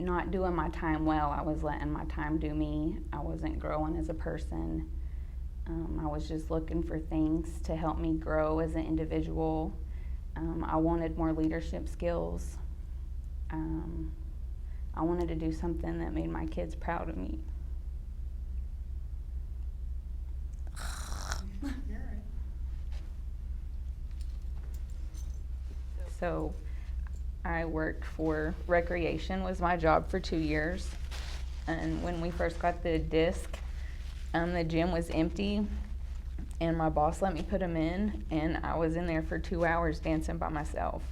not doing my time well. I was letting my time do me. I wasn't growing as a person. I was just looking for things to help me grow as an individual. I wanted more leadership skills. I wanted to do something that made my kids proud of me. So I worked for recreation, was my job for 2 years. And when we first got the disc, the gym was empty, and my boss let me put them in, and I was in there for 2 hours dancing by myself.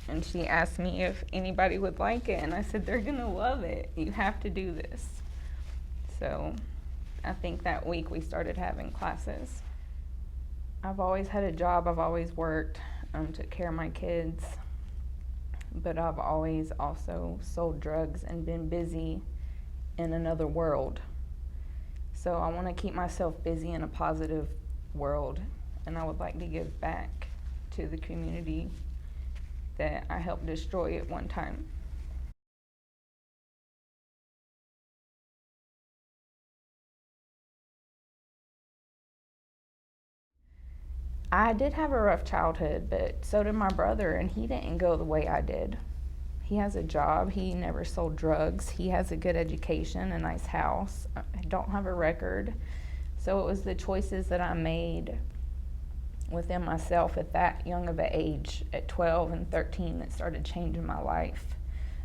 And she asked me if anybody would like it, and I said, they're gonna love it. You have to do this. So I think that week we started having classes. I've always had a job, I've always worked, took care of my kids, but I've always also sold drugs and been busy in another world. So I want to keep myself busy in a positive world, and I would like to give back to the community that I helped destroy at one time. I did have a rough childhood, but so did my brother, and he didn't go the way I did. He has a job, he never sold drugs, he has a good education, a nice house. I don't have a record. So it was the choices that I made within myself at that young of an age, at 12 and 13, that started changing my life.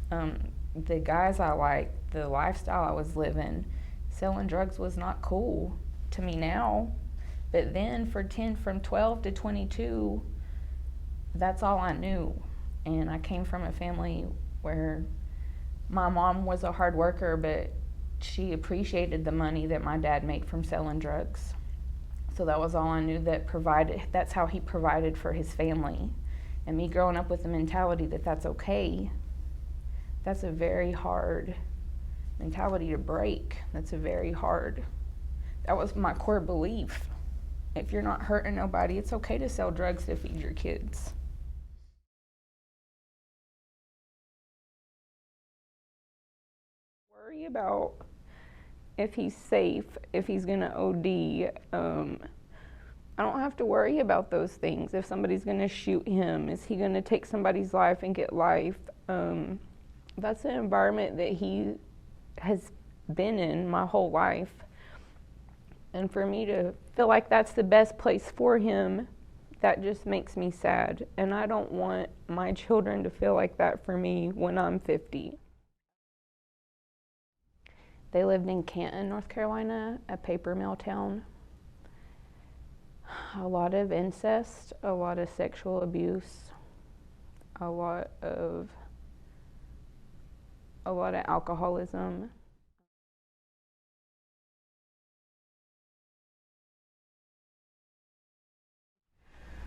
The guys I liked, the lifestyle I was living, selling drugs was not cool to me now. But then from 12 to 22, that's all I knew. And I came from a family where my mom was a hard worker, but she appreciated the money that my dad made from selling drugs. So that was all I knew that's how he provided for his family. And me growing up with the mentality that that's okay, that's a very hard mentality to break. That was my core belief. If you're not hurting nobody, it's okay to sell drugs to feed your kids. Worry about if he's safe, if he's gonna OD. I don't have to worry about those things. If somebody's gonna shoot him, is he gonna take somebody's life and get life? That's an environment that he has been in my whole life. And for me to feel like that's the best place for him, that just makes me sad. And I don't want my children to feel like that for me when I'm 50. They lived in Canton, North Carolina, a paper mill town. A lot of incest, a lot of sexual abuse, a lot of alcoholism.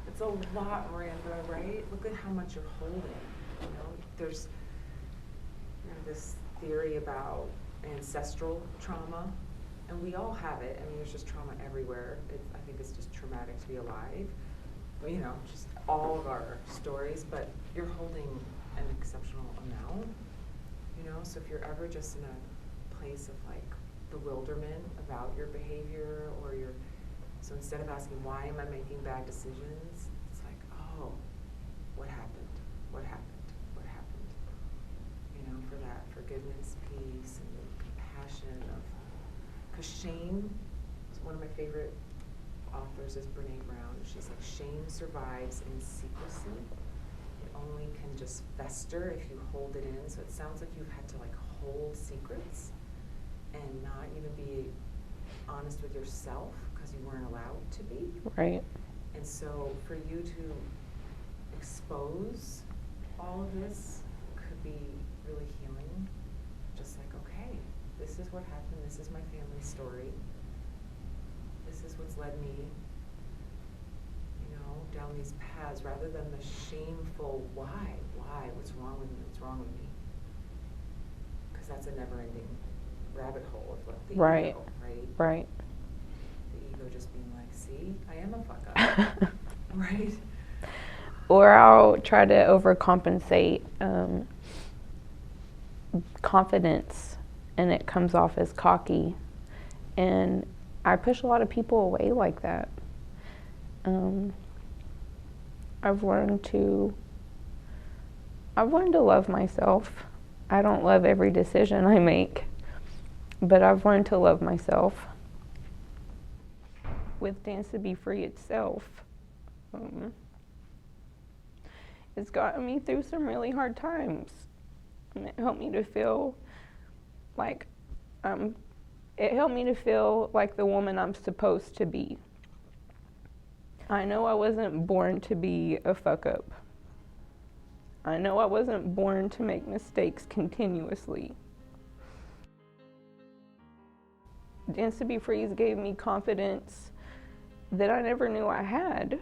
It's a lot, Miranda, right? Look at how much you're holding. You know, there's this theory about ancestral trauma, and we all have it. I mean, there's just trauma everywhere. I think it's just traumatic to be alive. You know, just all of our stories, but you're holding an exceptional amount. You know, so if you're ever just in a place of like bewilderment about your behavior or so instead of asking, why am I making bad decisions? It's like, oh, what happened? What happened? What happened? You know, for that forgiveness piece and the compassion because shame, one of my favorite authors is Brene Brown. She's like, shame survives in secrecy. It only can just fester if you hold it in. So it sounds like you've had to like hold secrets and not even be honest with yourself because you weren't allowed to be. Right. And so for you to expose all of this could be really healing. Just like, okay, this is what happened. This is my family story. This is what's led me, you know, down these paths rather than the shameful why, what's wrong with me? Because that's a never-ending rabbit hole of the ego, right? Right. The ego just being like, see, I am a fuck up, right? Or I'll try to overcompensate confidence and it comes off as cocky. And I push a lot of people away like that. I've learned to love myself. I don't love every decision I make, but I've learned to love myself. With Dance to Be Free itself, it's gotten me through some really hard times. And it helped me to feel like the woman I'm supposed to be. I know I wasn't born to be a fuck up. I know I wasn't born to make mistakes continuously. Dance to Be Free gave me confidence that I never knew I had.